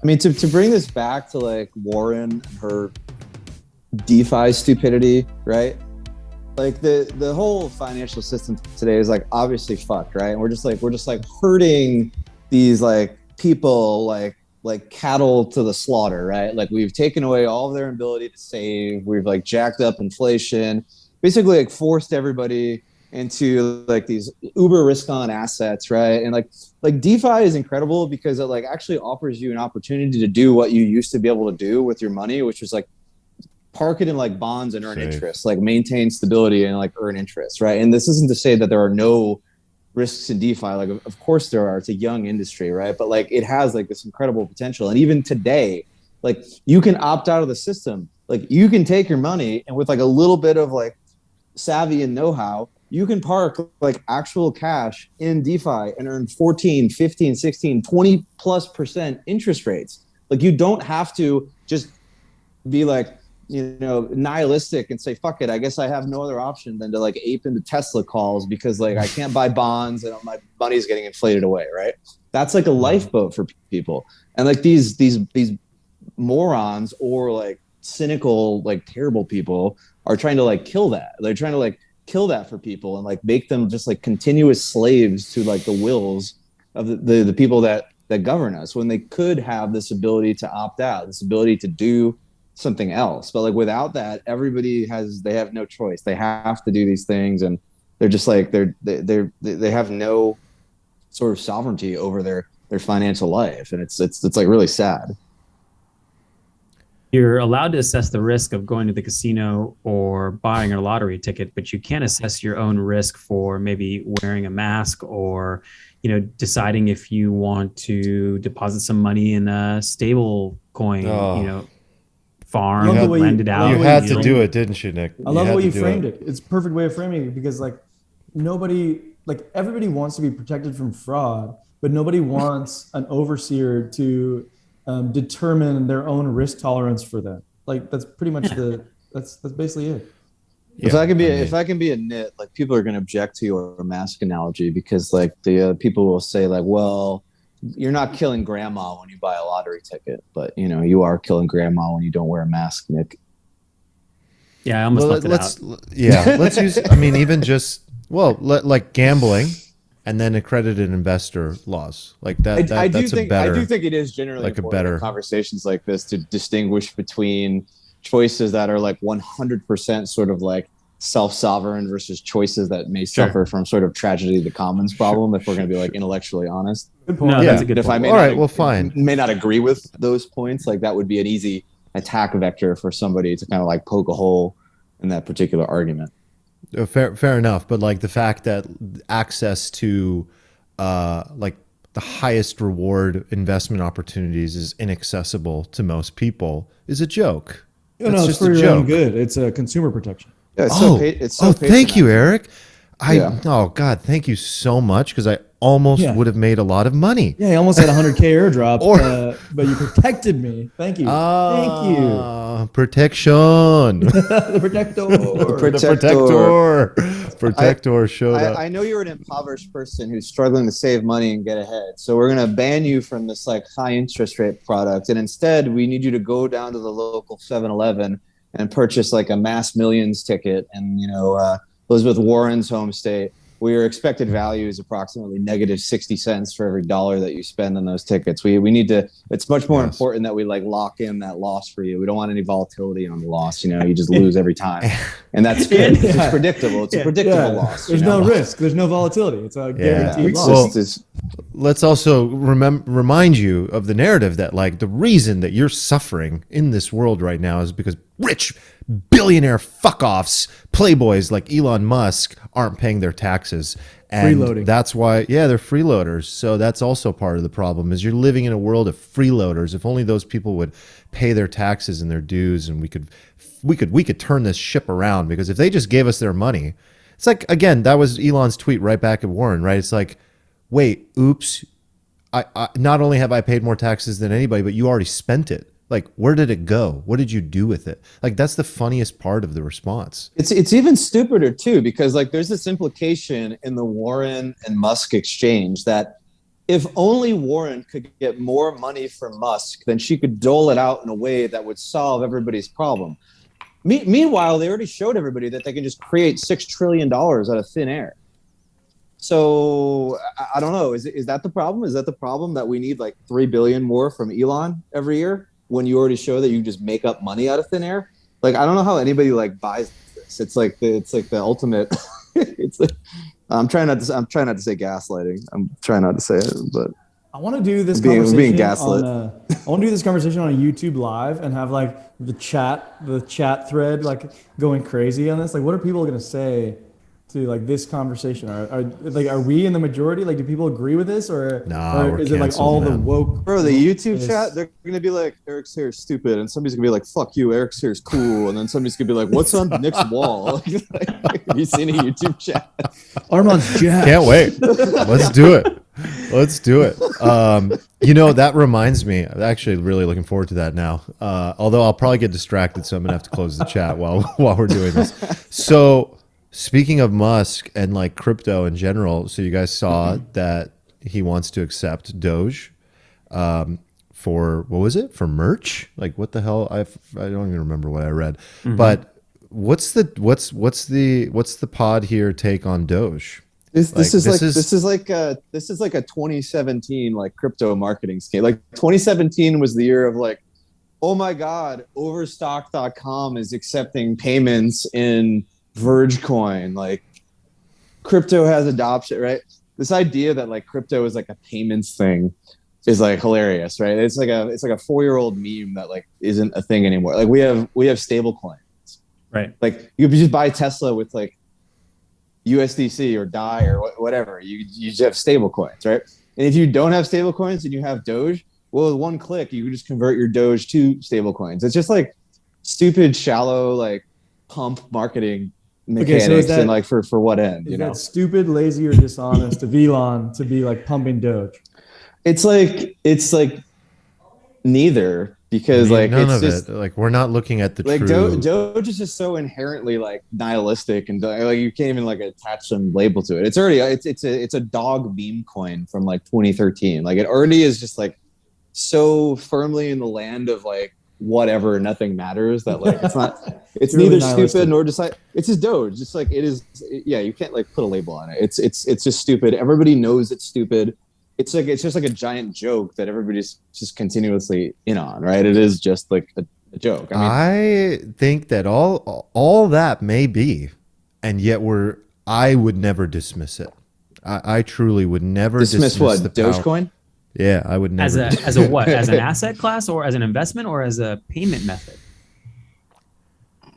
I mean, to bring this back to like Warren and her DeFi stupidity, right? Like the whole financial system today is like obviously fucked, right? And we're just like hurting these like people like cattle to the slaughter, right? Like we've taken away all of their ability to save. We've like jacked up inflation, basically like forced everybody into like these uber risk on assets, right? And like DeFi is incredible because it like actually offers you an opportunity to do what you used to be able to do with your money, which was like park it in like bonds and earn interest, like maintain stability and like earn interest, right? And this isn't to say that there are no risks in DeFi. Like, of course there are. It's a young industry, right? But like, it has like this incredible potential. And even today, like, you can opt out of the system. Like, you can take your money and with like a little bit of like savvy and know-how, you can park like actual cash in DeFi and earn 14, 15, 16, 20+% interest rates. Like, you don't have to just be like, you know, nihilistic and say, fuck it, I guess I have no other option than to like ape into Tesla calls because like I can't buy bonds and my money's getting inflated away, right? That's like a lifeboat for people. And like these morons or like cynical, like terrible people are trying to like kill that. They're trying to like kill that for people and like make them just like continuous slaves to like the wills of the people that govern us, when they could have this ability to opt out, this ability to do something else. But like without that, everybody they have no choice. They have to do these things, and they're just like they have no sort of sovereignty over their financial life, and it's like really sad. You're allowed to assess the risk of going to the casino or buying a lottery ticket, but you can't assess your own risk for maybe wearing a mask or, you know, deciding if you want to deposit some money in a stable coin, you know, farm, lend it out. You had to do it, didn't you, Nick? I love the way you framed it. It's a perfect way of framing it because like everybody wants to be protected from fraud, but nobody wants an overseer to determine their own risk tolerance for them. Like that's pretty much that's basically it. Yeah, if I can be a nit, like people are going to object to your mask analogy because like the people will say like, well, you're not killing grandma when you buy a lottery ticket, but you know, you are killing grandma when you don't wear a mask, Nick. Yeah, I almost left it out. Yeah, let's use, I mean, even just, like gambling and then accredited investor laws like that. I do think it is generally like important in conversations like this to distinguish between choices that are like 100% sort of like self-sovereign versus choices that may suffer from sort of tragedy of the commons problem, if we're going to be like intellectually honest. Good point. No, that's a good if point. I may not agree with those points, like that would be an easy attack vector for somebody to kind of like poke a hole in that particular argument. Fair enough. But like the fact that access to like the highest reward investment opportunities is inaccessible to most people is a joke. No, it's for your own good. It's a consumer protection. Yeah, thank you, Eric. Oh God, thank you so much, because I almost would have made a lot of money. Yeah, I almost had 100K airdrop, but you protected me. Thank you. Thank you. Protection. The protector showed up. I know you're an impoverished person who's struggling to save money and get ahead. So we're going to ban you from this like high interest rate product. And instead, we need you to go down to the local 7-Eleven and purchase like a mass millions ticket. And, you know, Elizabeth Warren's home state, where your expected value is approximately negative 60 cents for every dollar that you spend on those tickets. We need to, it's much more important that we like lock in that loss for you. We don't want any volatility on the loss. You know, you just lose every time. And that's good. It's predictable. It's a predictable loss. There's no risk. There's no volatility. It's a guaranteed loss. Well, let's also remind you of the narrative that like the reason that you're suffering in this world right now is because rich billionaire fuck-offs, playboys like Elon Musk aren't paying their taxes. And freeloading. That's why, they're freeloaders. So that's also part of the problem, is you're living in a world of freeloaders. If only those people would pay their taxes and their dues, and we could turn this ship around. Because if they just gave us their money, it's like, again, that was Elon's tweet right back at Warren, right? It's like, wait, oops, I not only have I paid more taxes than anybody, but you already spent it. Like, where did it go? What did you do with it? Like, that's the funniest part of the response. It's even stupider too, because like there's this implication in the Warren and Musk exchange that if only Warren could get more money from Musk, then she could dole it out in a way that would solve everybody's problem. Meanwhile, they already showed everybody that they can just create $6 trillion out of thin air. So I don't know. Is that the problem? Is that the problem that we need like 3 billion more from Elon every year when you already show that you just make up money out of thin air? Like, I don't know how anybody like buys this. It's like the ultimate. It's like, I'm trying not to say gaslighting. I'm trying not to say it, but I want to do this being conversation gaslit. on. I want to do this conversation on YouTube Live and have like the chat thread like going crazy on this. Like, what are people gonna say to like this conversation? Are we in the majority? Like, do people agree with this, or is it like all the woke? Bro, the YouTube chat, they're gonna be like, Eric's hair is stupid, and somebody's gonna be like, fuck you, Eric's hair is cool, and then somebody's gonna be like, what's on Nick's wall? Have you seen a YouTube chat? Armand's jacked. Can't wait. Let's do it. Let's do it. That reminds me. I'm actually really looking forward to that now. Although I'll probably get distracted, so I'm gonna have to close the chat while we're doing this. So, speaking of Musk and like crypto in general, so you guys saw that he wants to accept Doge for what was it? For merch? Like what the hell? I don't even remember what I read. But what's the pod here take on Doge? This is like a 2017 like crypto marketing scheme. Like 2017 was the year of like, oh my God, Overstock.com is accepting payments in Vergecoin. Like crypto has adoption, right? This idea that like crypto is like a payments thing is like hilarious, right? It's like a 4-year-old meme that like isn't a thing anymore. Like we have stable coins, right? Like you could just buy Tesla with like USDC or DAI or whatever. You just have stable coins, right? And if you don't have stable coins and you have Doge, well, with one click, you can just convert your Doge to stable coins. It's just like stupid, shallow, like pump marketing mechanics, and like for what end? Is that stupid, lazy, or dishonest of Elon to be like pumping Doge? It's like neither. Because like none it's of just, it. Like we're not looking at the like true. Doge is just so inherently like nihilistic, and like you can't even like attach some label to it. It's already it's a dog meme coin from like 2013. Like it already is just like so firmly in the land of like whatever, nothing matters, that like it's not. It's neither stupid nor just like it's just Doge. Just like it is. Yeah, you can't like put a label on it. It's just stupid. Everybody knows it's stupid. It's just like a giant joke that everybody's just continuously in on, right? It is just like a joke. I think that all that may be, and yet I would never dismiss it. I truly would never dismiss what? The Dogecoin? Yeah, I would never. As a what? As an asset class, or as an investment, or as a payment method?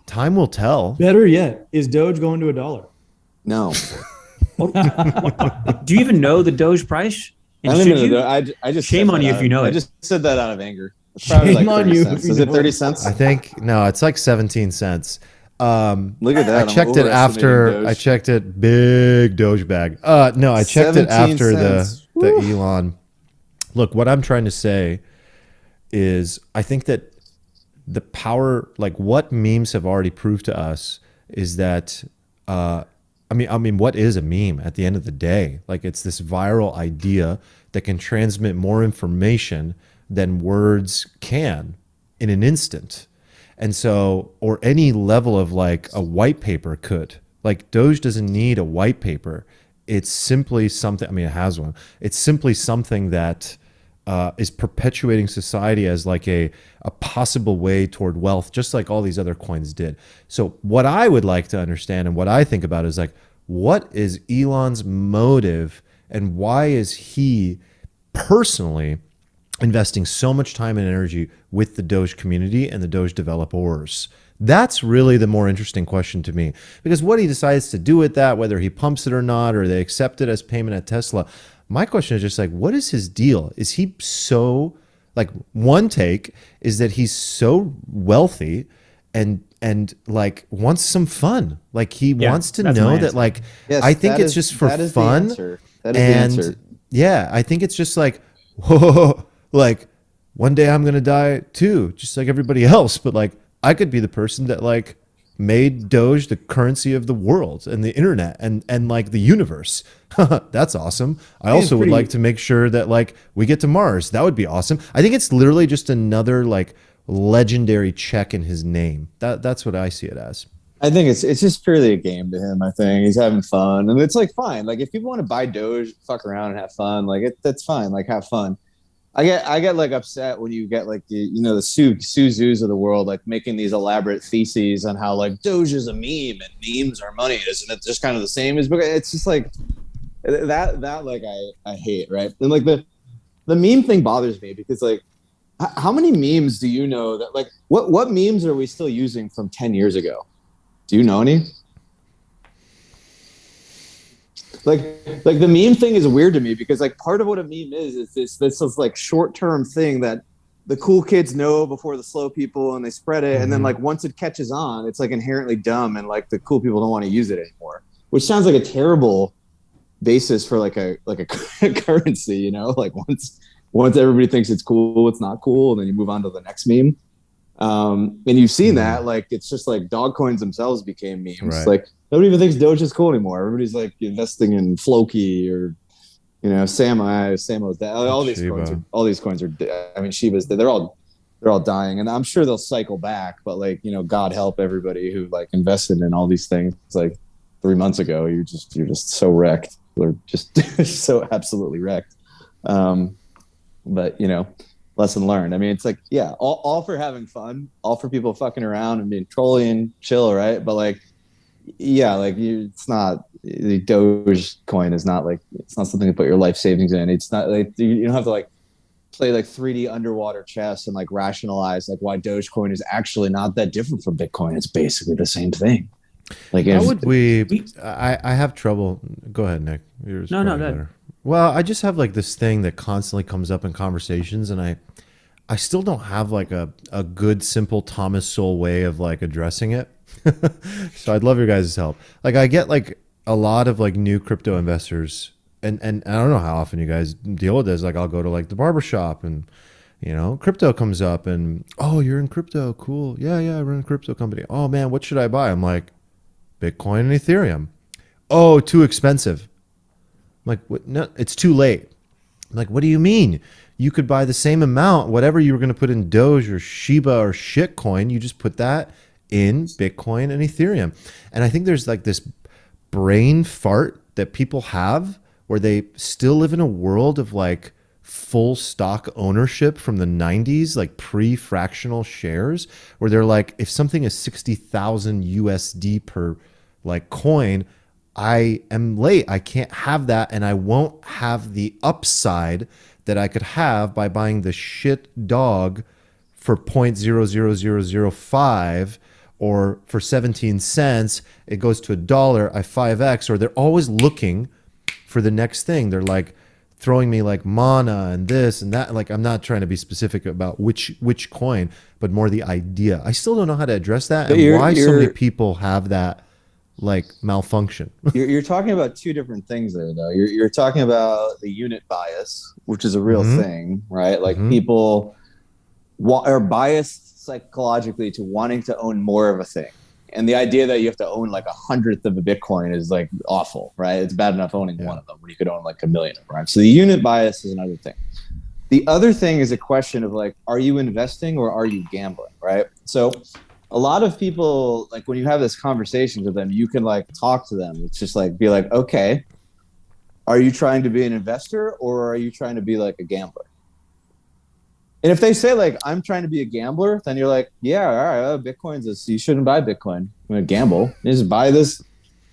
Time will tell. Better yet, is Doge going to $1? No. Do you even know the Doge price? I just shame on you if you know it. I just said that out of anger. It's probably Shame like on you. Is it 30 cents? I think no, it's like 17 cents. Look at that. I checked it after Doge. I checked it. Big Doge bag. No, I checked it after the Elon. Look, what I'm trying to say is I think that the power, like what memes have already proved to us, is that I mean, what is a meme at the end of the day? Like it's this viral idea that can transmit more information than words can in an instant. And so, or any level of like a white paper could. Like Doge doesn't need a white paper. It's simply something, I mean, it has one. It's simply something that is perpetuating society as like a possible way toward wealth, just like all these other coins did. So what I would like to understand and what I think about is like, what is Elon's motive and why is he personally investing so much time and energy with the Doge community and the Doge developers? That's really the more interesting question to me, because what he decides to do with that, whether he pumps it or not, or they accept it as payment at Tesla, my question is just like, what is his deal? Is he so, like, one take is that he's so wealthy and like wants some fun. Like he wants to know that like, yes, I think it's just for fun. That is the answer. Yeah, I think it's just like, whoa, like one day I'm going to die too, just like everybody else. But like, I could be the person that like made Doge the currency of the world and the internet and like the universe. That's awesome. I also would like to make sure that like we get to Mars. That would be awesome. I think it's literally just another like legendary check in his name. That's what I see it as. I think it's just purely a game to him. I think he's having fun, and it's like fine. Like if people want to buy Doge, fuck around and have fun. Like that's fine. Like have fun. I get like upset when you get like the Suzus of the world like making these elaborate theses on how like Doge is a meme and memes are money, isn't it? Just kind of the same as it's just like that like I hate, right? And like the meme thing bothers me because like how many memes do you know that like what memes are we still using from 10 years ago? Do you know any? Like the meme thing is weird to me because like part of what a meme is this like short-term thing that the cool kids know before the slow people and they spread it. And then like once it catches on, it's like inherently dumb and like the cool people don't want to use it anymore, which sounds like a terrible basis for like a currency, you know, like once everybody thinks it's cool, it's not cool. And then you move on to the next meme. And you've seen that, like, it's just like dog coins themselves became memes. Right. Like nobody even thinks Doge is cool anymore. Everybody's like investing in Floki or, you know, Samo's. All these coins are. I mean, Shiba's. They're all dying, and I'm sure they'll cycle back. But like, you know, God help everybody who like invested in all these things. It's like 3 months ago, you're just so wrecked. They're just so absolutely wrecked. But you know. Lesson learned. I mean, it's like, yeah, all for having fun, all for people fucking around and being trolly and chill, right? But like, yeah, like it's not the Dogecoin is not like it's not something to put your life savings in. It's not like you don't have to like play like 3D underwater chess and like rationalize like why Dogecoin is actually not that different from Bitcoin. It's basically the same thing. Like, how would I have trouble. Go ahead, Nick. Yours no, go ahead. Well, I just have like this thing that constantly comes up in conversations, and I still don't have like a good, simple Thomas Sowell way of like addressing it. So I'd love your guys' help. Like I get like a lot of like new crypto investors, and I don't know how often you guys deal with this. Like I'll go to like the barbershop and, you know, crypto comes up and, oh, you're in crypto. Cool. Yeah, I run a crypto company. Oh man, what should I buy? I'm like, Bitcoin and Ethereum. Oh, too expensive. I'm like, what? No, it's too late. I'm like, what do you mean? You could buy the same amount, whatever you were going to put in Doge or Shiba or shitcoin, you just put that in Bitcoin and Ethereum. And I think there's like this brain fart that people have where they still live in a world of like full stock ownership from the 90s, like pre-fractional shares, where they're like, if something is 60,000 USD per like coin, I am late. I can't have that, and I won't have the upside that I could have by buying the shit dog for 0.00005 or for 17 cents. It goes to $1, I 5x, or they're always looking for the next thing. They're like throwing me like mana and this and that. Like I'm not trying to be specific about which coin, but more the idea. I still don't know how to address that and why so many people have that like malfunction. You're talking about two different things there, though. You're talking about the unit bias, which is a real thing, right? Like people are biased psychologically to wanting to own more of a thing, and the idea that you have to own like 100th of a Bitcoin is like awful, right? It's bad enough owning one of them when you could own like 1 million of them, right? So the unit bias is another thing. The other thing is a question of like, are you investing or are you gambling, right? So a lot of people, like when you have this conversation with them, you can like talk to them. It's just like, be like, okay, are you trying to be an investor or are you trying to be like a gambler? And if they say like, I'm trying to be a gambler, then you're like, yeah, all right, Bitcoin's you shouldn't buy Bitcoin. I'm gonna gamble. You just buy this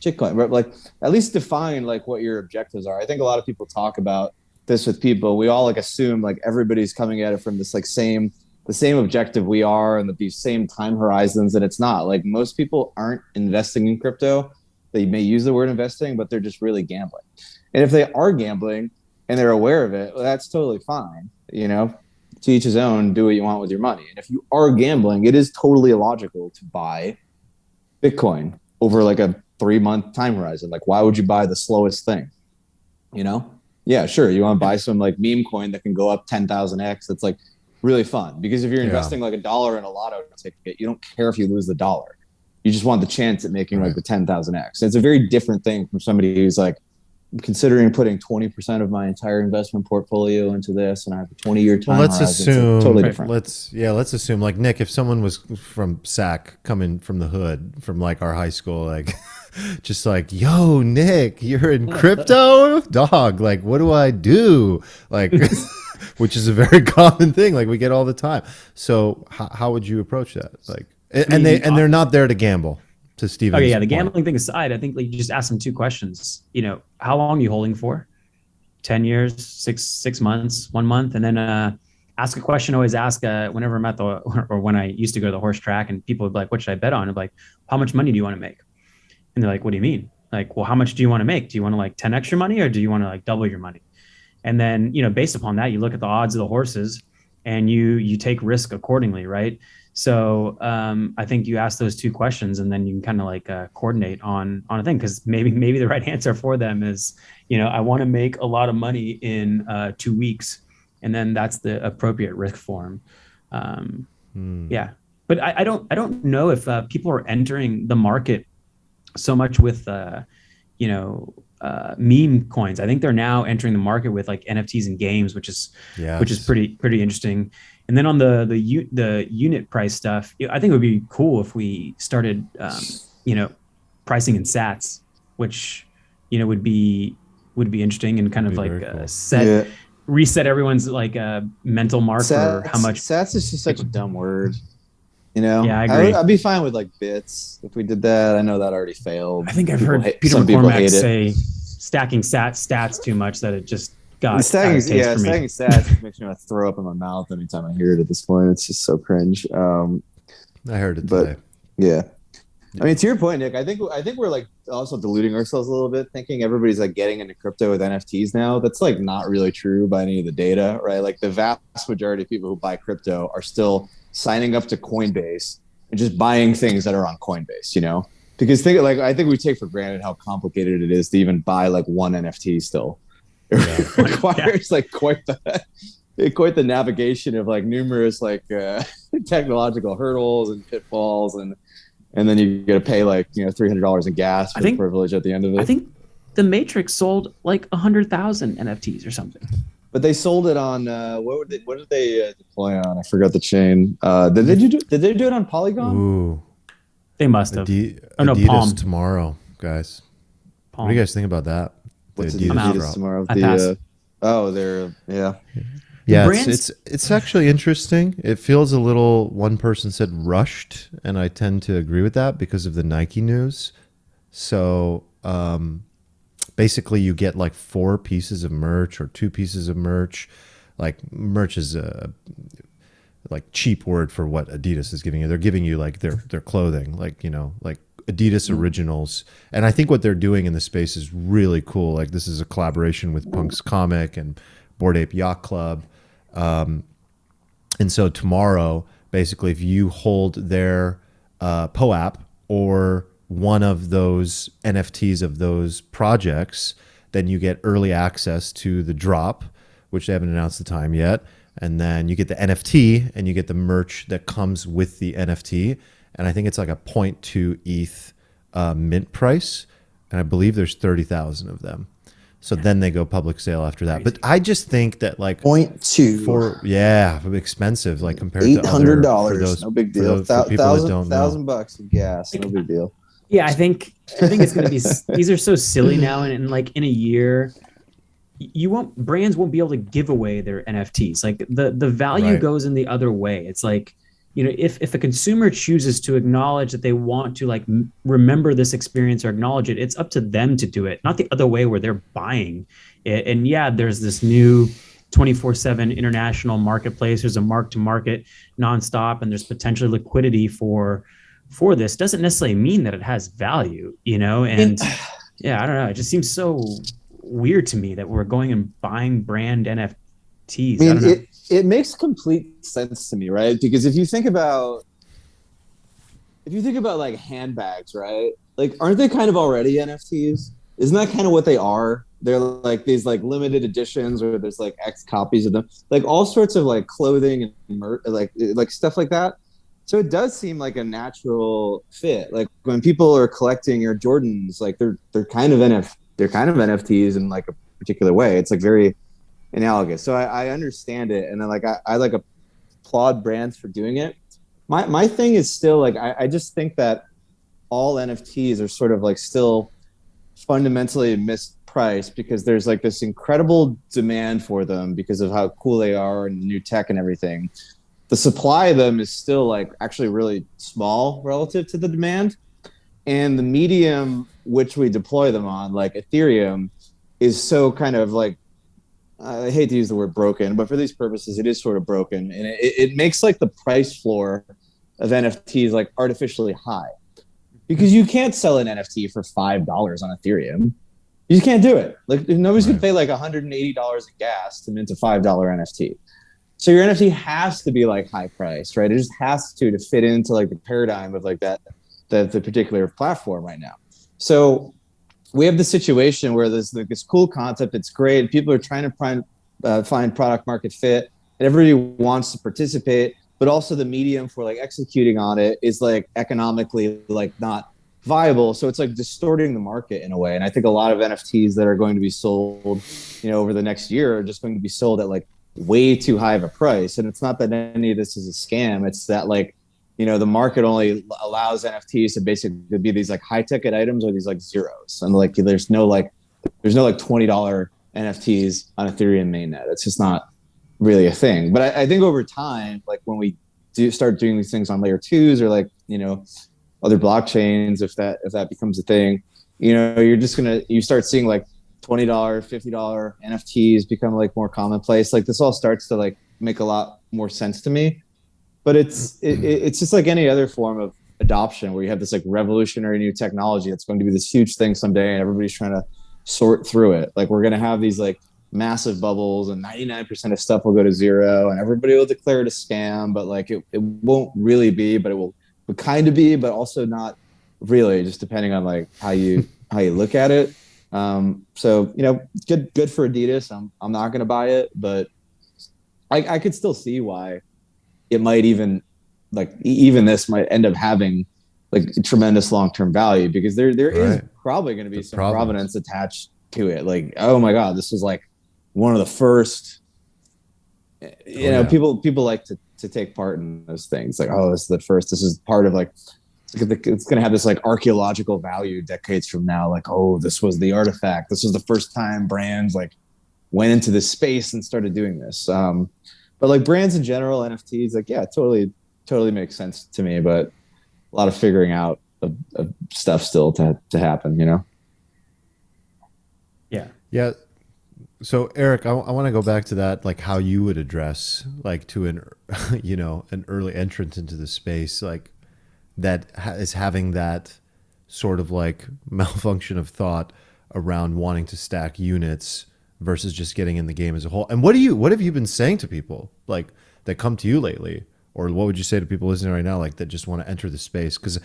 shitcoin. But like, at least define like what your objectives are. I think a lot of people talk about this with people. We all like assume like everybody's coming at it from this like the same objective we are and these same time horizons, and it's not. Like most people aren't investing in crypto. They may use the word investing, but they're just really gambling. And if they are gambling and they're aware of it, well, that's totally fine. You know, to each his own, do what you want with your money. And if you are gambling, it is totally illogical to buy Bitcoin over like a 3-month time horizon. Like, why would you buy the slowest thing? You know? Yeah, sure. You want to buy some like meme coin that can go up 10,000x. That's like really fun, because if you're investing like $1 in a lotto ticket, you don't care if you lose the dollar. You just want the chance at making like the 10,000x. It's a very different thing from somebody who's like considering putting 20% of my entire investment portfolio into this, and I have a 20-year time Well, let's horizon. assume Totally different. Let's assume like Nick, if someone was from SAC coming from the hood from like our high school, like just like, yo, Nick, you're in crypto, dog. Like, what do I do? Like, which is a very common thing. Like we get all the time. So how would you approach that? Like, and they're not there to gamble. To Steven's okay, yeah. The point. gambling thing aside, I think like you just ask them two questions. You know, how long are you holding for? 10 years, six months, 1 month, and then ask a question. Always ask whenever I'm at the or when I used to go to the horse track, and people would be like, "What should I bet on?" I'm like, "How much money do you want to make?" And they're like, "What do you mean?" Like, "Well, how much do you want to make? Do you want to like 10x your money, or do you want to like double your money?" And then based upon that, you look at the odds of the horses, and you take risk accordingly, right? So I think you ask those two questions, and then you can kind of like coordinate on a thing, because maybe the right answer for them is, I want to make a lot of money in 2 weeks, and then that's the appropriate risk for them. Yeah, but I don't know if people are entering the market so much with meme coins. I think they're now entering the market with like NFTs and games, which is pretty interesting. And then on the unit price stuff, I think it would be cool if we started, pricing in sats, which, would be interesting, and kind of like cool. reset everyone's like mental mark for how much. Sats is just such a dumb word. Yeah, I agree. I'd be fine with like bits if we did that. I know that already failed. I think I've heard Peter McCormack say stacking stats too much that it just got stacking stats makes me want to throw up in my mouth anytime I hear it at this point. It's just so cringe. I heard it today. Yeah. I mean, to your point, Nick, I think we're like also deluding ourselves a little bit, thinking everybody's like getting into crypto with NFTs now. That's like not really true by any of the data, right? Like the vast majority of people who buy crypto are still signing up to Coinbase and just buying things that are on Coinbase, because I think we take for granted how complicated it is to even buy like one NFT still. It requires like quite the navigation of like numerous like technological hurdles and pitfalls, and then you got to pay like $300 in gas for the privilege at the end of it. I think the Matrix sold like 100,000 NFTs or something. But they sold it on what did they deploy on? I forgot the chain. Did they do it on Polygon? Ooh, they must have. Adidas Palm tomorrow, guys. Palm. What do you guys think about that? What's Adidas tomorrow? Yeah, it's actually interesting. It feels a little, one person said rushed, and I tend to agree with that because of the Nike news. So basically you get like 4 pieces of merch or 2 pieces of merch. Like merch is a like cheap word for what Adidas is giving you. They're giving you like their clothing, like, like Adidas originals. And I think what they're doing in the space is really cool. Like this is a collaboration with Punk's Comic and Bored Ape Yacht Club. And so tomorrow, basically, if you hold their POAP or one of those NFTs of those projects, then you get early access to the drop, which they haven't announced the time yet. And then you get the NFT and you get the merch that comes with the NFT. And I think it's like a 0.2 ETH mint price. And I believe there's 30,000 of them. So then they go public sale after that. But I just think that like 0.2, expensive, like compared $800, to $800. No big deal. $1,000 of gas, no big deal. Yeah, I think it's going to be. These are so silly now, and like in a year, brands won't be able to give away their NFTs. Like the value goes in the other way. It's like, if a consumer chooses to acknowledge that they want to like remember this experience or acknowledge it, it's up to them to do it, not the other way where they're buying it. And yeah, there's this new 24/7 international marketplace. There's a mark to market nonstop, and there's potentially liquidity for this. Doesn't necessarily mean that it has value, and yeah, I don't know. It just seems so weird to me that we're going and buying brand NFTs. I don't know. It makes complete sense to me, right? Because if you think about like handbags, right? Like, aren't they kind of already NFTs? Isn't that kind of what they are? They're like these like limited editions, or there's like X copies of them, like all sorts of like clothing and like stuff like that. So it does seem like a natural fit. Like when people are collecting your Jordans, like they're kind of they're kind of NFTs in like a particular way. It's like very analogous. So I understand it, and then like I like applaud brands for doing it. My thing is still like I just think that all NFTs are sort of like still fundamentally mispriced because there's like this incredible demand for them because of how cool they are and the new tech and everything. The supply of them is still like actually really small relative to the demand, and the medium which we deploy them on, like Ethereum, is so kind of like, I hate to use the word broken, but for these purposes, it is sort of broken, and it makes like the price floor of NFTs like artificially high because you can't sell an NFT for $5 on Ethereum. You just can't do it. Like nobody's gonna pay like $180 in gas to mint a $5 NFT. So your NFT has to be like high priced, right? It just has to fit into like the paradigm of like that the particular platform right now. So we have the situation where there's like this cool concept. It's great. People are trying to find product market fit, and everybody wants to participate. But also the medium for like executing on it is like economically like not viable. So it's like distorting the market in a way. And I think a lot of NFTs that are going to be sold, over the next year are just going to be sold at like way too high of a price. And it's not that any of this is a scam. It's that like, the market only allows NFTs to basically be these like high ticket items or these like zeros. And like, there's no like $20 NFTs on Ethereum mainnet. It's just not really a thing. But I think over time, like when we do start doing these things on layer twos or like, other blockchains, if that becomes a thing, you start seeing like $20, $50 NFTs become like more commonplace. Like this all starts to like make a lot more sense to me. But it's just like any other form of adoption where you have this like revolutionary new technology that's going to be this huge thing someday, and everybody's trying to sort through it. Like we're going to have these like massive bubbles, and 99% of stuff will go to zero, and everybody will declare it a scam. But like it won't really be, but it will kind of be, but also not really, just depending on like how you look at it. So good for Adidas. I'm not going to buy it, but I could still see why it might even this might end up having like tremendous long-term value, because there is probably going to be some provenance attached to it. Like, oh my God, this was like one of the first, people like to take part in those things. Like, oh, this is the first, this is part of like, it's going to have this like archaeological value decades from now. Like, oh, this was the artifact. This was the first time brands like went into this space and started doing this. But like brands in general, NFTs, like, yeah, totally makes sense to me, but a lot of figuring out of stuff still to happen, Yeah. Yeah. So Eric, I want to go back to that, like how you would address like to an, an early entrant into the space, like that is having that sort of like malfunction of thought around wanting to stack units versus just getting in the game as a whole. And what have you been saying to people like that come to you lately? Or what would you say to people listening right now, like that just want to enter the space? Because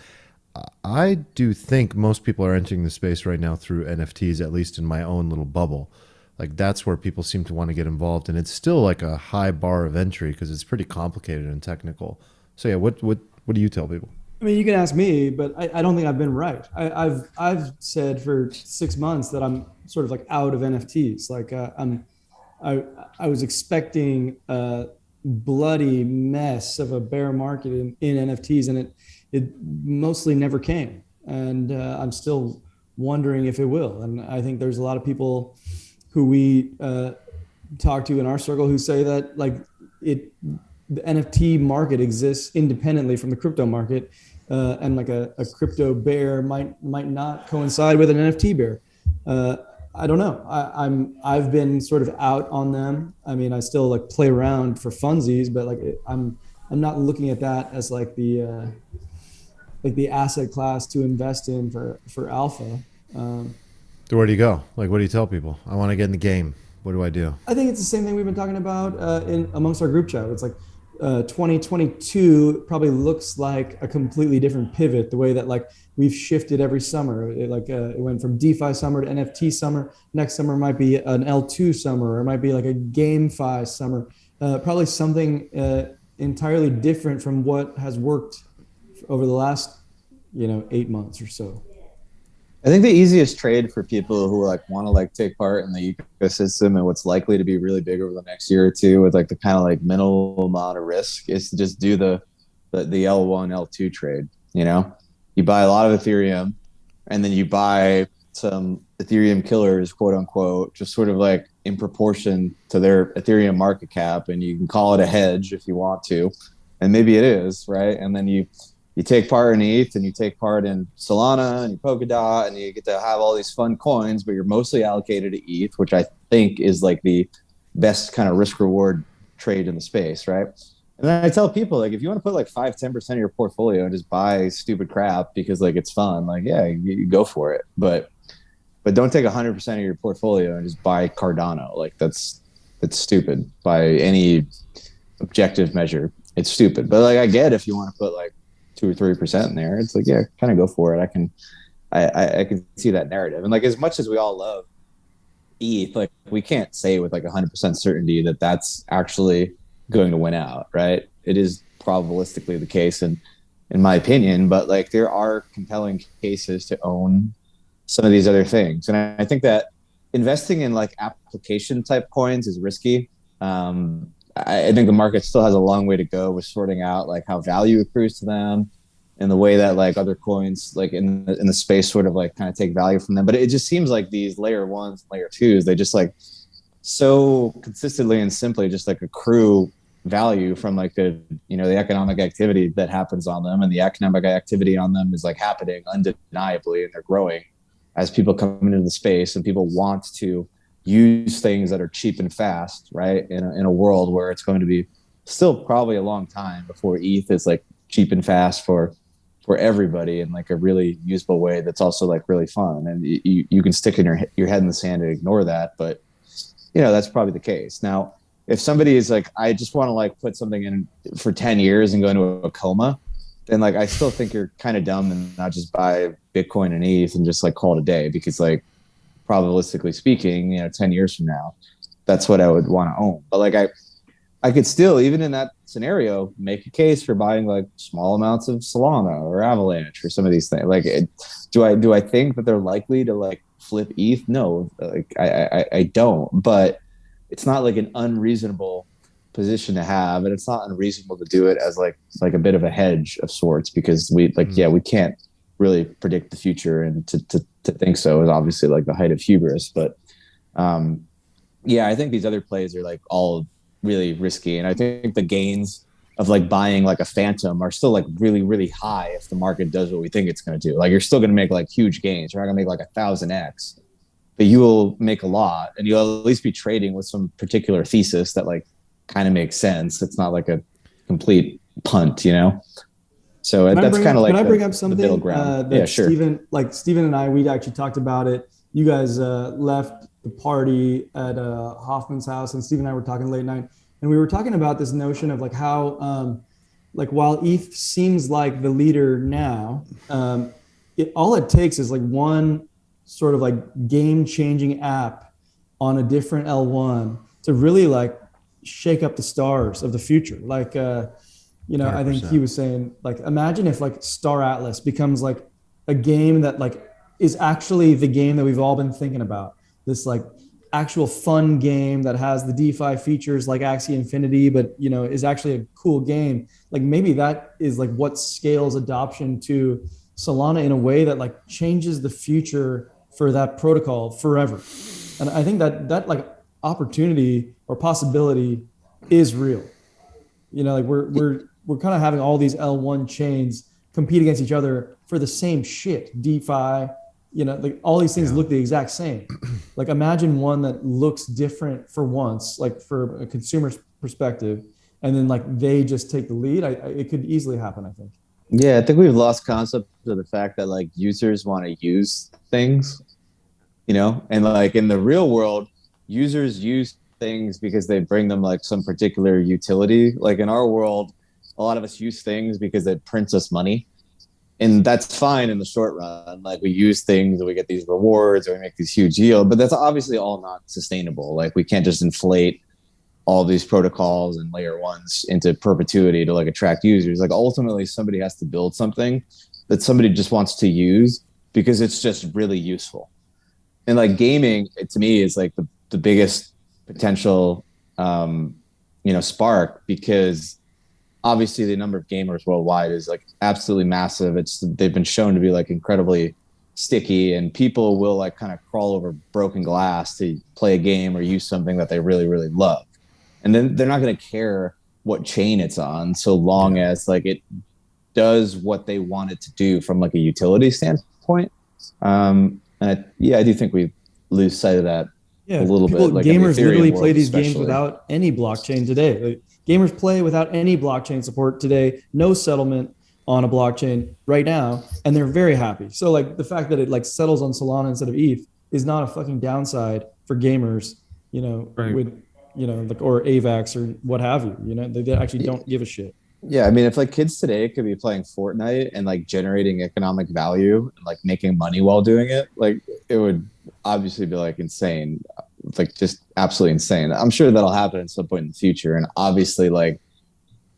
I do think most people are entering the space right now through NFTs, at least in my own little bubble. Like that's where people seem to want to get involved. And it's still like a high bar of entry because it's pretty complicated and technical. So yeah, what do you tell people? I mean, you can ask me, but I don't think I've been right. I've said for 6 months that I'm sort of like out of NFTs. Like I was expecting a bloody mess of a bear market in NFTs, and it mostly never came. And I'm still wondering if it will. And I think there's a lot of people who we talk to in our circle who say that like the NFT market exists independently from the crypto market, and like a crypto bear might not coincide with an NFT bear. I don't know. I've been sort of out on them. I mean, I still like play around for funsies, but like I'm not looking at that as like the asset class to invest in for alpha. So where do you go? Like, what do you tell people? I want to get in the game. What do I do? I think it's the same thing we've been talking about amongst our group chat. It's like 2022 probably looks like a completely different pivot. The way that like we've shifted every summer. It went from DeFi summer to NFT summer. Next summer might be an L2 summer, or it might be like a GameFi summer. Probably something entirely different from what has worked over the last 8 months or so. I think the easiest trade for people who like want to like take part in the ecosystem and what's likely to be really big over the next year or two with like the kind of like minimal amount of risk is to just do the L1 L2 trade. You buy a lot of Ethereum and then you buy some Ethereum killers, quote unquote, just sort of like in proportion to their Ethereum market cap, and you can call it a hedge if you want to, and maybe it is, right? And then you take part in ETH and you take part in Solana and Polkadot, and you get to have all these fun coins, but you're mostly allocated to ETH, which I think is like the best kind of risk reward trade in the space, right? And then I tell people, like, if you want to put like 5-10% of your portfolio and just buy stupid crap because like it's fun, like, yeah, you go for it. But don't take 100% of your portfolio and just buy Cardano. Like that's stupid by any objective measure. It's stupid. But like I get if you want to put like 2 or 3% in there, it's like, yeah, kind of go for it. I can see that narrative. And like as much as we all love ETH, like we can't say with like 100% certainty that that's actually going to win out, right? It is probabilistically the case in my opinion, but like there are compelling cases to own some of these other things. And I think that investing in like application type coins is risky. I think the market still has a long way to go with sorting out like how value accrues to them and the way that like other coins like in the space sort of like kind of take value from them. But it just seems like these layer ones, layer twos, they just like so consistently and simply just like accrue value from like the economic activity that happens on them, and the economic activity on them is like happening undeniably, and they're growing as people come into the space and people want to use things that are cheap and fast, right? In a world where it's going to be still probably a long time before ETH is like cheap and fast for everybody in like a really usable way that's also like really fun. And you can stick in your head in the sand and ignore that, but that's probably the case. Now, if somebody is like, I just want to like put something in for 10 years and go into a coma, then like I still think you're kind of dumb and not just buy Bitcoin and ETH and just like call it a day, because like probabilistically speaking, 10 years from now, that's what I would want to own. But like I could still, even in that scenario, make a case for buying like small amounts of Solana or Avalanche or some of these things. Like, do I think that they're likely to like flip ETH? No, like I don't. But it's not like an unreasonable position to have, and it's not unreasonable to do it as like a bit of a hedge of sorts, because we can't really predict the future, and to think so is obviously like the height of hubris. But I think these other plays are like all really risky, and I think the gains of like buying like a phantom are still like really, really high if the market does what we think it's going to do. Like you're still going to make like huge gains. You're not going to make like 1,000x, but you will make a lot, and you'll at least be trading with some particular thesis that like kind of makes sense. It's not like a complete punt, So that's kind of like, can I bring up something the middle ground? that sure. Steven and I, we actually talked about it. You guys left the party at Hoffman's house, and Steven and I were talking late night, and we were talking about this notion of like how like while ETH seems like the leader now, all it takes is like one sort of like game-changing app on a different L1 to really like shake up the stars of the future. Like, I think he was saying, like, imagine if like Star Atlas becomes like a game that like is actually the game that we've all been thinking about. This like actual fun game that has the DeFi features like Axie Infinity, but is actually a cool game. Like maybe that is like what scales adoption to Solana in a way that like changes the future for that protocol forever. And I think that like opportunity or possibility is real. Like we're kind of having all these L1 chains compete against each other for the same shit. DeFi, like all these things look the exact same. Like imagine one that looks different for once, like for a consumer's perspective, and then like they just take the lead. It could easily happen, I think. Yeah, I think we've lost concept of the fact that like users want to use things, and like in the real world, users use things because they bring them like some particular utility. Like in our world, a lot of us use things because it prints us money, and that's fine in the short run. Like we use things and we get these rewards or we make these huge yields, but that's obviously all not sustainable. Like we can't just inflate all these protocols and layer ones into perpetuity to like attract users. Like ultimately somebody has to build something that somebody just wants to use because it's just really useful. And like gaming, to me, is like the biggest potential, spark, because obviously the number of gamers worldwide is like absolutely massive. They've been shown to be like incredibly sticky, and people will like kind of crawl over broken glass to play a game or use something that they really, really love. And then they're not going to care what chain it's on, so long as like it does what they want it to do from like a utility standpoint. I do think we lose sight of that a little bit. Like gamers literally play these especially. games without any blockchain today. Like, gamers play without any blockchain support today, no settlement on a blockchain right now, and they're very happy. So like the fact that it like settles on Solana instead of ETH is not a fucking downside for gamers, Right. with like, or AVAX or what have you. They actually don't give a shit. Yeah, I mean, if like kids today could be playing Fortnite and like generating economic value and like making money while doing it, like it would obviously be like insane, like just absolutely insane. I'm sure that'll happen at some point in the future. And obviously, like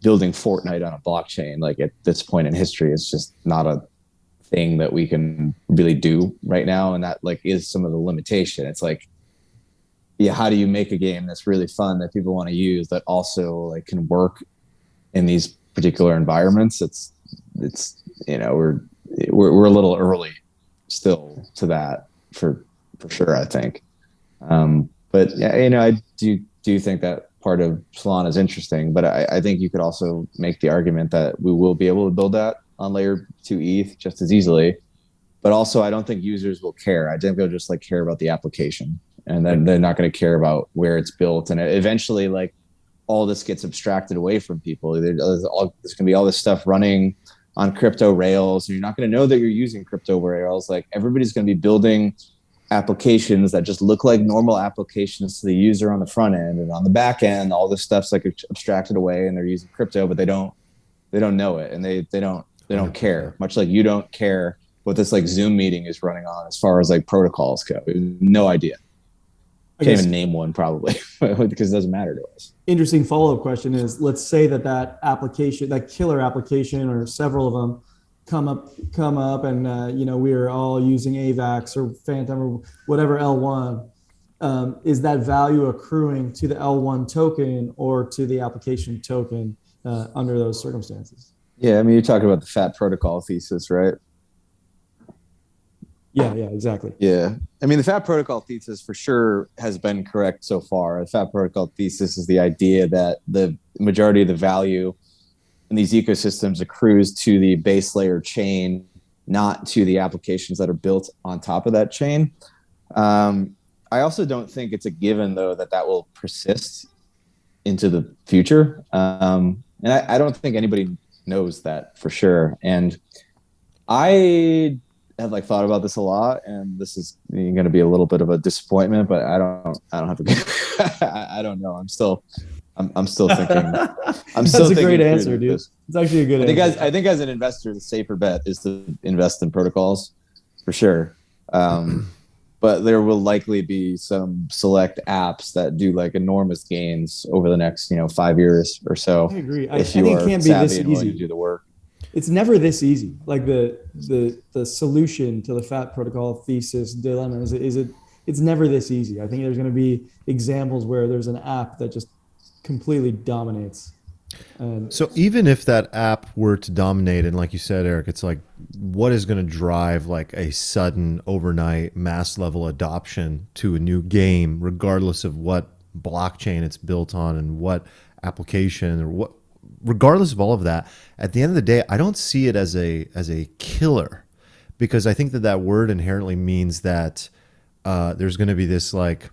building Fortnite on a blockchain, like at this point in history, is just not a thing that we can really do right now. And that like is some of the limitation. It's like, yeah, how do you make a game that's really fun that people want to use that also like can work in these particular environments? It's we're a little early still to that for sure, I think. But yeah, I do think that part of Solana is interesting, but I think you could also make the argument that we will be able to build that on layer 2 ETH just as easily. But also, I don't think users will care. I think they'll just like care about the application, and then they're not going to care about where it's built. And eventually, like all this gets abstracted away from people. There's going to be all this stuff running on crypto rails, and you're not going to know that you're using crypto rails. Like everybody's going to be building applications that just look like normal applications to the user on the front end, and on the back end, all this stuff's like abstracted away, and they're using crypto, but they don't know it, and they don't care. Much like you don't care what this like Zoom meeting is running on as far as like protocols go. No idea. Can't even name one probably because it doesn't matter to us. Interesting follow-up question is, let's say that application, that killer application, or several of them come up and we're all using AVAX or Phantom or whatever L1. Is that value accruing to the L1 token or to the application token under those circumstances? Yeah, I mean, you're talking about the fat protocol thesis, right? Yeah, exactly. Yeah. I mean, the fat protocol thesis for sure has been correct so far. The fat protocol thesis is the idea that the majority of the value in these ecosystems accrues to the base layer chain, not to the applications that are built on top of that chain. I also don't think it's a given, though, that will persist into the future. And I don't think anybody knows that for sure. And I have like thought about this a lot, and this is going to be a little bit of a disappointment, but I don't have a I don't know. I'm still thinking. That's a great answer, dude. It's actually a good answer. I think as an investor, the safer bet is to invest in protocols for sure. But there will likely be some select apps that do like enormous gains over the next 5 years or so. I agree. I think it can't be this easy to do the work. It's never this easy. Like the solution to the fat protocol thesis dilemma is it's never this easy. I think there's going to be examples where there's an app that just completely dominates. So even if that app were to dominate, and like you said, Eric, it's like, what is going to drive like a sudden overnight mass level adoption to a new game, regardless of what blockchain it's built on and what application or what, regardless of all of that, at the end of the day, I don't see it as a killer, because I think that word inherently means that there's going to be this like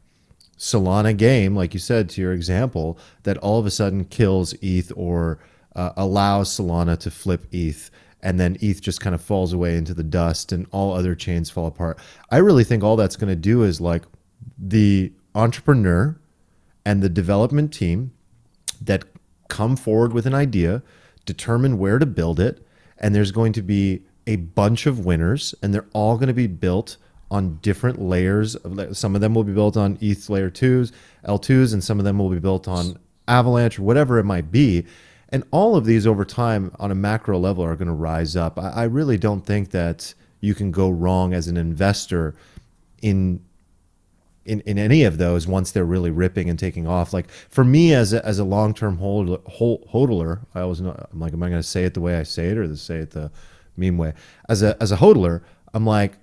Solana game, like you said, to your example, that all of a sudden kills ETH or allows Solana to flip ETH, and then ETH just kind of falls away into the dust and all other chains fall apart. I really think all that's going to do is like the entrepreneur and the development team that come forward with an idea, determine where to build it, and there's going to be a bunch of winners, and they're all going to be built on different layers. Some of them will be built on ETH layer 2s, L2s, and some of them will be built on Avalanche, or whatever it might be. And all of these over time on a macro level are going to rise up. I really don't think that you can go wrong as an investor in any of those once they're really ripping and taking off. Like for me as a long-term hodler, I always know, I'm like, am I going to say it the way I say it or to say it the meme way? As a hodler, I'm like,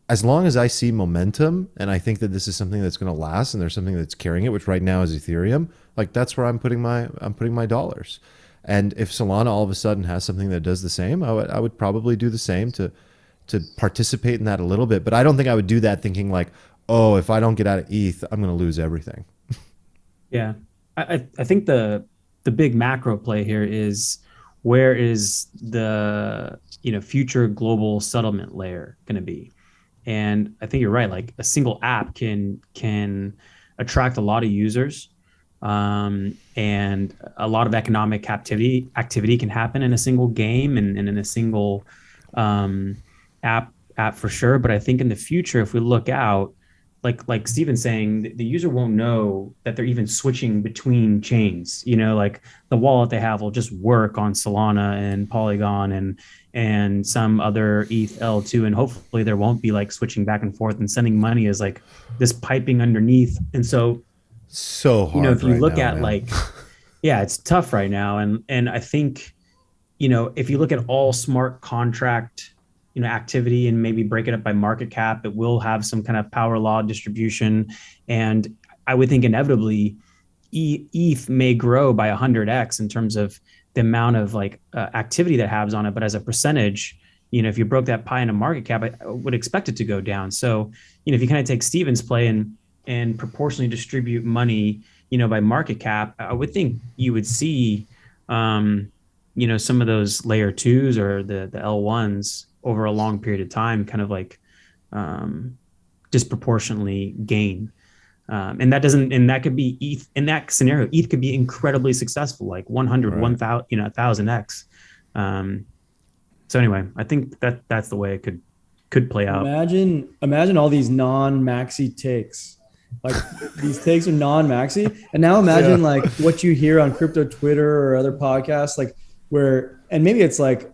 as long as I see momentum and I think that this is something that's going to last and there's something that's carrying it, which right now is Ethereum, like that's where I'm putting my dollars. And if Solana all of a sudden has something that does the same, I would probably do the same to participate in that a little bit. But I don't think I would do that thinking like, oh, if I don't get out of ETH, I'm going to lose everything. Yeah, I think the big macro play here is, where is the future global settlement layer going to be? And I think you're right. Like a single app can attract a lot of users, and a lot of economic activity can happen in a single game and in a single app for sure. But I think in the future, if we look out, like Steven's saying, the user won't know that they're even switching between chains. Like the wallet they have will just work on Solana and Polygon and some other ETH L2, and hopefully there won't be like switching back and forth and sending money as like this piping underneath. And so hard. If you right look now, at man. like, yeah, it's tough right now. And I think, if you look at all smart contract activity and maybe break it up by market cap, it will have some kind of power law distribution. And I would think inevitably ETH may grow by 100x in terms of the amount of like activity that has on it. But as a percentage, if you broke that pie into market cap, I would expect it to go down. So, if you kind of take Steven's play and proportionally distribute money, by market cap, I would think you would see, some of those layer twos or the L1s over a long period of time, kind of like disproportionately gain. And that could be ETH in that scenario. ETH could be incredibly successful, like 100, Right. 1,000, 1,000x. So anyway, I think that's the way it could play out. Imagine all these non-maxi takes. Like these takes are non-maxi. And now imagine like what you hear on crypto Twitter or other podcasts, like and maybe it's like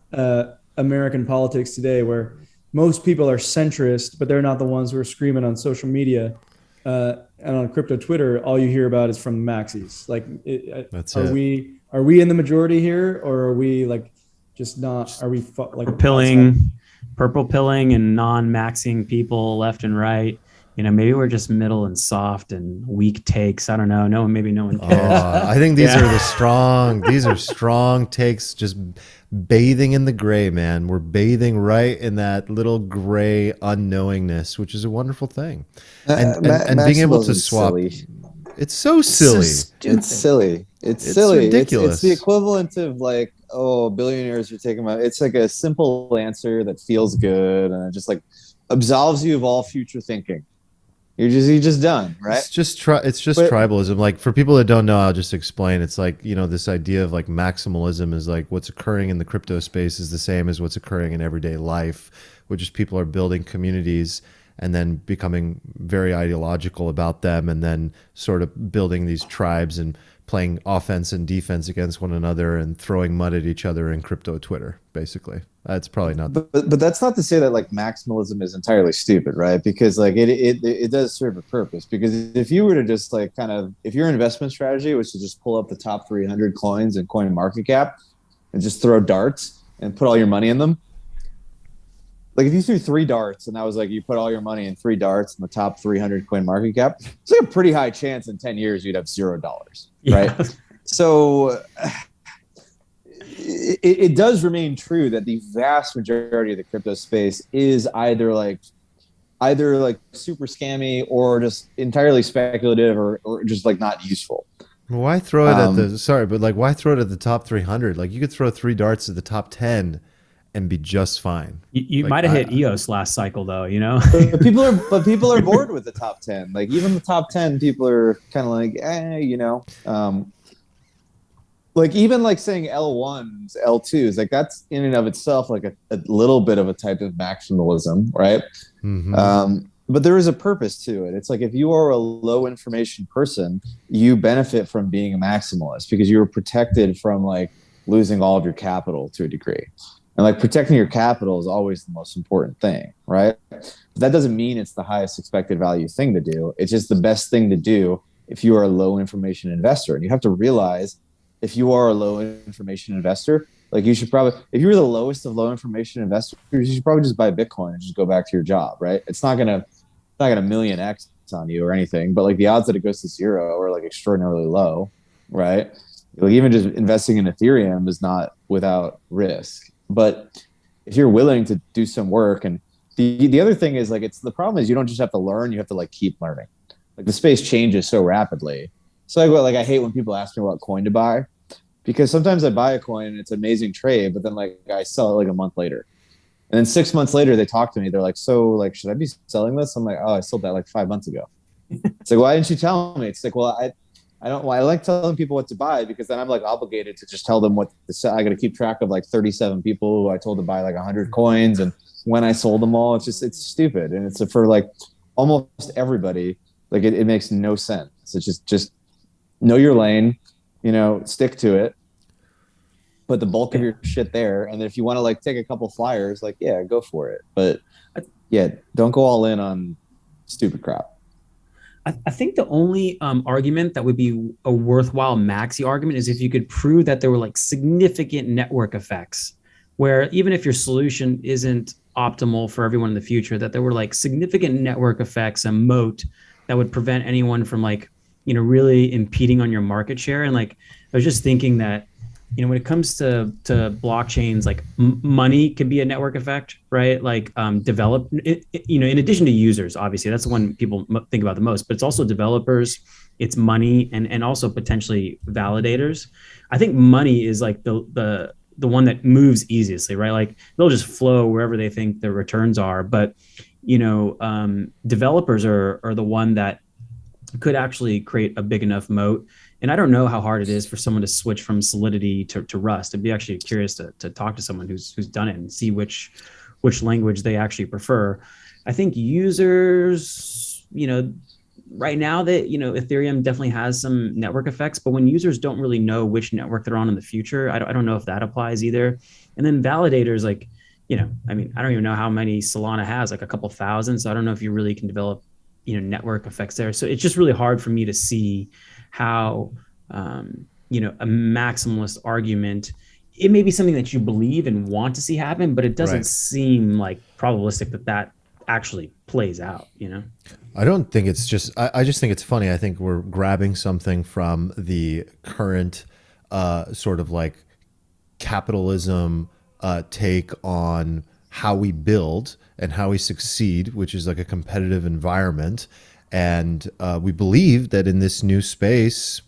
American politics today, where most people are centrist, but they're not the ones who are screaming on social media. And on crypto Twitter, all you hear about is from the maxis. Like, are we in the majority here, or are we like just not? Are we like purple pilling and non-maxing people left and right? Maybe we're just middle and soft and weak takes. I don't know. Maybe no one cares. I think these are strong takes, just bathing in the gray, man. We're bathing right in that little gray unknowingness, which is a wonderful thing. And being able to swap. Silly. It's so silly. It's silly. It's silly. Ridiculous. It's the equivalent of like, oh, billionaires are taking my. It's like a simple answer that feels good and it just like absolves you of all future thinking. You're just done, right? It's just tribalism. Like for people that don't know, I'll just explain. It's like, this idea of like maximalism is like what's occurring in the crypto space is the same as what's occurring in everyday life, which is people are building communities and then becoming very ideological about them and then sort of building these tribes and playing offense and defense against one another and throwing mud at each other in crypto Twitter, basically. That's probably not. But that's not to say that like maximalism is entirely stupid, right? Because like it does serve a purpose. Because if you were to just like if your investment strategy was to just pull up the top 300 coins and coin market cap and just throw darts and put all your money in them. Like if you threw 3 darts and that was like you put all your money in 3 darts in the top 300 coin market cap, it's like a pretty high chance in 10 years you'd have $0, right? Yeah. So it does remain true that the vast majority of the crypto space is either like super scammy or just entirely speculative or just like not useful. Why throw it at why throw it at the top 300? Like you could throw 3 darts at the top 10 and be just fine. You Like, might have hit EOS last cycle though, But people are bored with the top 10. Like even the top 10, people are kind of like, like even like saying L1s, L2s, like that's in and of itself like a little bit of a type of maximalism, right? Mm-hmm. but there is a purpose to it. It's like if you are a low information person, you benefit from being a maximalist because you're protected from like losing all of your capital to a degree. And like protecting your capital is always the most important thing, right? But that doesn't mean it's the highest expected value thing to do. It's just the best thing to do if you are a low information investor. And you have to realize if you are a low information investor, like you should probably, if you're the lowest of low information investors, you should probably just buy Bitcoin and just go back to your job, right? It's not gonna million X on you or anything, but like the odds that it goes to zero are like extraordinarily low, right? Like even just investing in Ethereum is not without risk. But if you're willing to do some work, and the other thing is like it's the problem is you don't just have to learn, you have to like keep learning. Like the space changes so rapidly. So like I hate when people ask me what coin to buy because sometimes I buy a coin and it's an amazing trade, but then like I sell it like a month later. And then 6 months later, they talk to me. They're like, so like, should I be selling this? I'm like, oh, I sold that like 5 months ago. It's like, why didn't you tell me? It's like, well, I don't, well, I like telling people what to buy because then I'm like obligated to just tell them what to sell. I got to keep track of like 37 people who I told to buy like 100 coins and when I sold them all. It's stupid. And it's for like almost everybody, like it makes no sense. It's just know your lane, stick to it. Put the bulk of your shit there, and if you want to like take a couple flyers, like yeah, go for it. But yeah, don't go all in on stupid crap. I think the only argument that would be a worthwhile maxi argument is if you could prove that there were like significant network effects, where even if your solution isn't optimal for everyone in the future, that there were like significant network effects, a moat that would prevent anyone from like really impeding on your market share. And like I was just thinking that when it comes to blockchains, like money can be a network effect, right? Like develop, in addition to users, obviously that's the one people think about the most, but it's also developers, it's money, and also potentially validators. I think money is like the one that moves easiestly, right? Like they'll just flow wherever they think the returns are. But developers are the one that could actually create a big enough moat. And I don't know how hard it is for someone to switch from Solidity to Rust. I'd be actually curious to talk to someone who's done it and see which language they actually prefer. I think users, right now that, Ethereum definitely has some network effects, but when users don't really know which network they're on in the future, I don't know if that applies either. And then validators, like, I don't even know how many Solana has, like a couple thousand. So I don't know if you really can develop, network effects there. So it's just really hard for me to see how, a maximalist argument, it may be something that you believe and want to see happen, but it doesn't seem like probabilistic that actually plays out, I don't think it's just, I just think it's funny. I think we're grabbing something from the current sort of like capitalism take on how we build and how we succeed, which is like a competitive environment. And we believe that in this new space,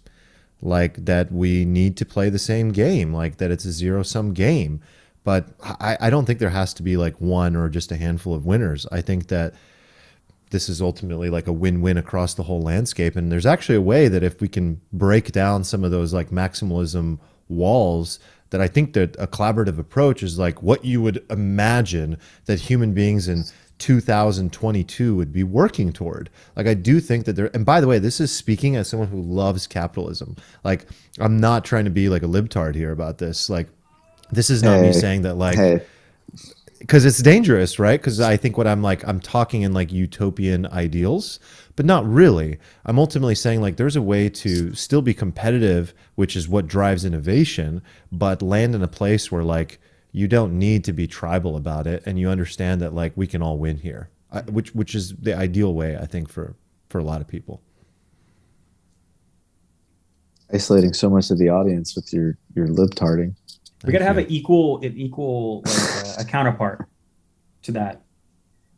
like that we need to play the same game, like that it's a zero-sum game. But I don't think there has to be like one or just a handful of winners. I think that this is ultimately like a win-win across the whole landscape. And there's actually a way that if we can break down some of those like maximalism walls, that I think that a collaborative approach is like what you would imagine that human beings in 2022 would be working toward. Like I do think that there, and by the way, this is speaking as someone who loves capitalism. Like I'm not trying to be like a libtard here about this. Like this is not me saying that like, because it's dangerous, right? Because I think what I'm talking in like utopian ideals, but not really. I'm ultimately saying like there's a way to still be competitive, which is what drives innovation, but land in a place where like you don't need to be tribal about it, and you understand that like we can all win here, which is the ideal way I think for a lot of people. Isolating so much of the audience with your libtarding. We got to have an equal like, a counterpart to that,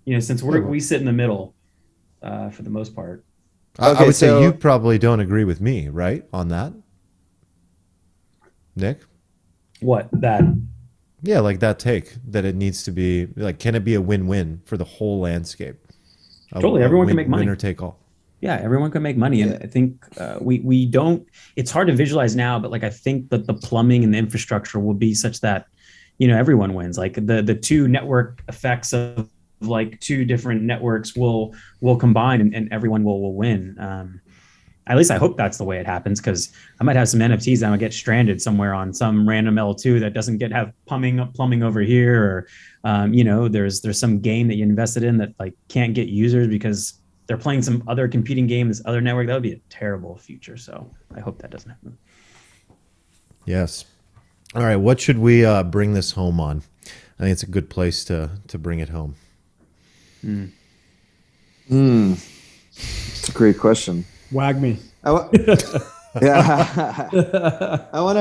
since we sit in the middle for the most part. I would say you probably don't agree with me, right, on that, Nick? What that? Yeah, like that take that it needs to be like, can it be a win-win for the whole landscape? Totally, everyone can make money. Winner take all. Yeah, everyone can make money, and I think we don't. It's hard to visualize now, but like I think that the plumbing and the infrastructure will be such that everyone wins. Like the two network effects of like two different networks will combine and everyone will win. At least I hope that's the way it happens, because I might have some NFTs that might get stranded somewhere on some random L2 that doesn't have plumbing over here, or there's some game that you invested in that like can't get users because they're playing some other competing game, this other network. That would be a terrible future. So I hope that doesn't happen. Yes. All right. What should we bring this home on? I think it's a good place to bring it home. It's a great question. Wag me. Yeah, I want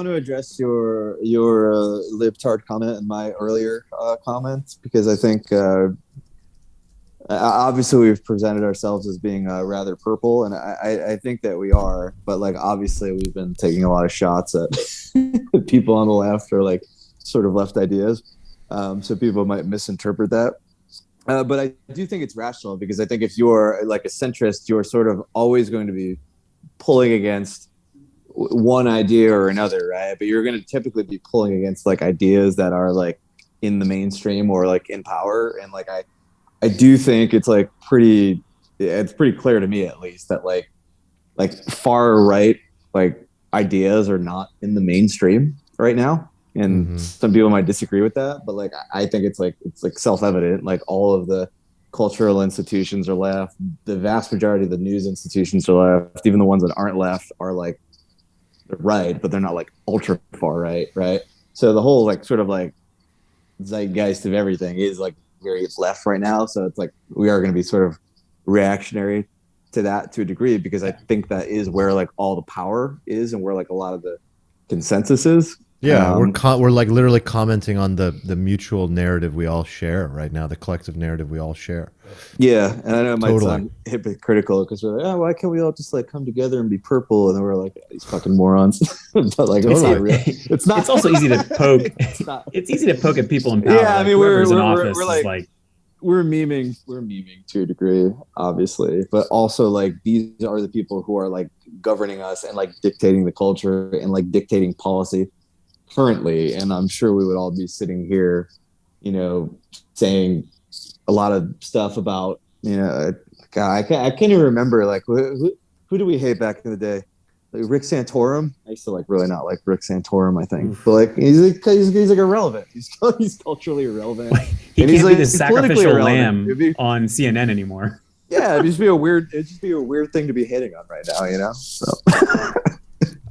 to address your libtard comment and my earlier comments, because I think obviously we've presented ourselves as being rather purple, and I think that we are, but like obviously we've been taking a lot of shots at people on the left, or like sort of left ideas, so people might misinterpret that. But I do think it's rational, because I think if you're like a centrist, you're sort of always going to be pulling against one idea or another, right? But you're going to typically be pulling against like ideas that are like in the mainstream or like in power. And like I do think it's like pretty clear to me, at least, that like far right like ideas are not in the mainstream right now. And some people might disagree with that, but like I think it's like self-evident. Like all of the cultural institutions are left. The vast majority of the news institutions are left. Even the ones that aren't left are like they're right, but they're not like ultra far right, right? So the whole like sort of like zeitgeist of everything is like very left right now. So it's like we are going to be sort of reactionary to that to a degree, because I think that is where like all the power is and where like a lot of the consensus is. Yeah, we're like literally commenting on the mutual narrative we all share right now, the collective narrative we all share. Yeah, and I know it might sound hypocritical, because we're like, oh, why can't we all just like come together and be purple? And then we're like, these fucking morons. But like, it's not real. It's not. It's also easy to poke. It's easy to poke at people in power. Yeah, I mean, we're like we're memeing to a degree, obviously, but also like these are the people who are like governing us and like dictating the culture and like dictating policy currently. And I'm sure we would all be sitting here, saying a lot of stuff about, God, I can't even remember, like who do we hate back in the day? Like Rick Santorum. I used to like really not like Rick Santorum, I think. But like he's like irrelevant. He's culturally irrelevant. He can't be the sacrificial lamb on CNN anymore. Yeah, it'd just be a weird thing to be hitting on right now, So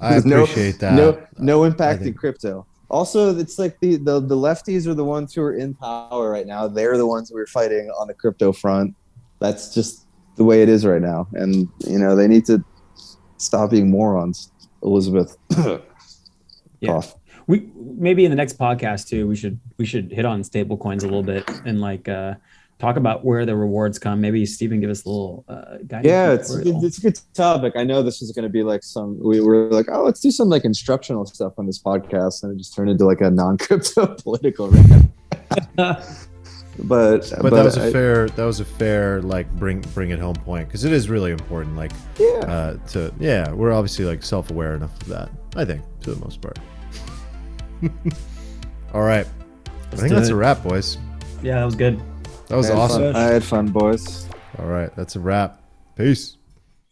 I appreciate that. No impact in crypto. Also, it's like the lefties are the ones who are in power right now. They're the ones who are fighting on the crypto front. That's just the way it is right now. And, they need to stop being morons, Elizabeth. Yeah. We maybe in the next podcast too, we should hit on stable coins a little bit and like talk about where the rewards come. Maybe Stephen give us a little guidance. Yeah, it's a good topic. I know this is going to be like we were like, oh, let's do some like instructional stuff on this podcast, and it just turned into like a non-crypto political rant. But that was a fair like bring it home point, because it is really important. Like we're obviously like self-aware enough of that, I think, to the most part. All right, I think that's a wrap, boys. Yeah, that was good. That was awesome. I had fun, boys. All right, that's a wrap. Peace.